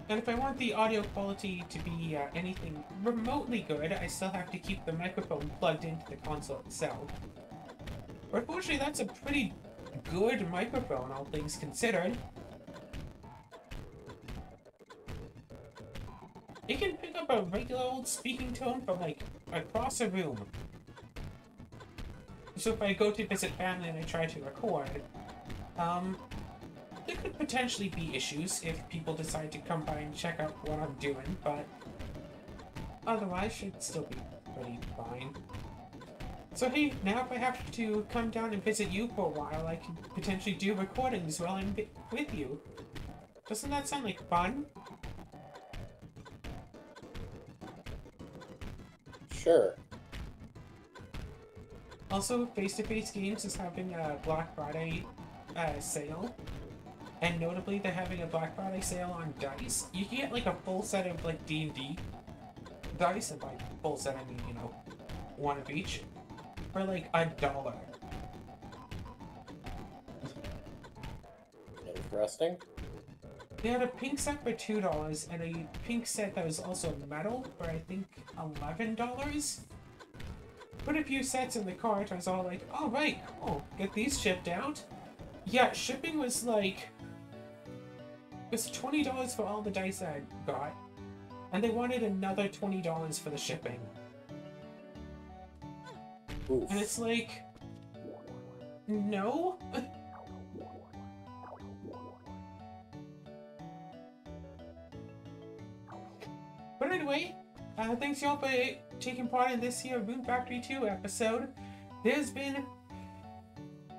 And if I want the audio quality to be anything remotely good, I still have to keep the microphone plugged into the console itself. But fortunately, that's a pretty good microphone, all things considered. It can pick up a regular old speaking tone from, like, across a room. So if I go to visit family and I try to record, there could potentially be issues if people decide to come by and check out what I'm doing, but otherwise should still be pretty fine. So hey, now if I have to come down and visit you for a while, I can potentially do recordings while I'm with you. Doesn't that sound like fun? Sure. Also, Face-to-Face Games is having a Black Friday sale. And notably, they're having a Black Friday sale on dice. You can get like a full set of like D&D dice, and by full set I mean, you know, one of each, for like $1. Interesting. They had a pink set for $2, and a pink set that was also metal for I think $11. Put a few sets in the cart, I was all like, oh right, cool, get these shipped out. Yeah, shipping was like, it was $20 for all the dice I got, and they wanted another $20 for the shipping. Oof. And it's like, no? But anyway, thanks y'all for taking part in this here Rune Factory 2 episode. There's been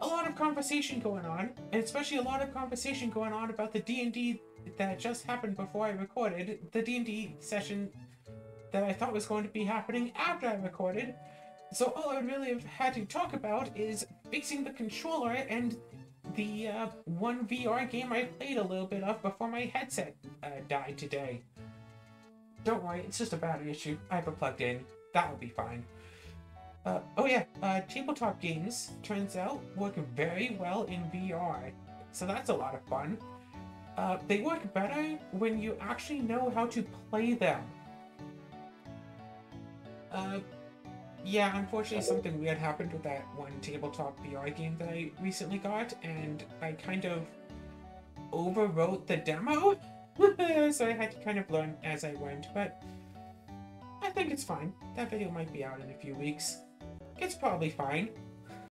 a lot of conversation going on, and especially a lot of conversation going on about the D&D that just happened before I recorded, the D&D session that I thought was going to be happening after I recorded. So all I would really have had to talk about is fixing the controller and the one VR game I played a little bit of before my headset died today. Don't worry, it's just a battery issue. I have it plugged in. That'll be fine. Oh yeah, tabletop games, turns out, work very well in VR, so that's a lot of fun. They work better when you actually know how to play them. Yeah, unfortunately something weird happened with that one tabletop VR game that I recently got, and I kind of overwrote the demo, so I had to kind of learn as I went, but I think it's fine. That video might be out in a few weeks. It's probably fine.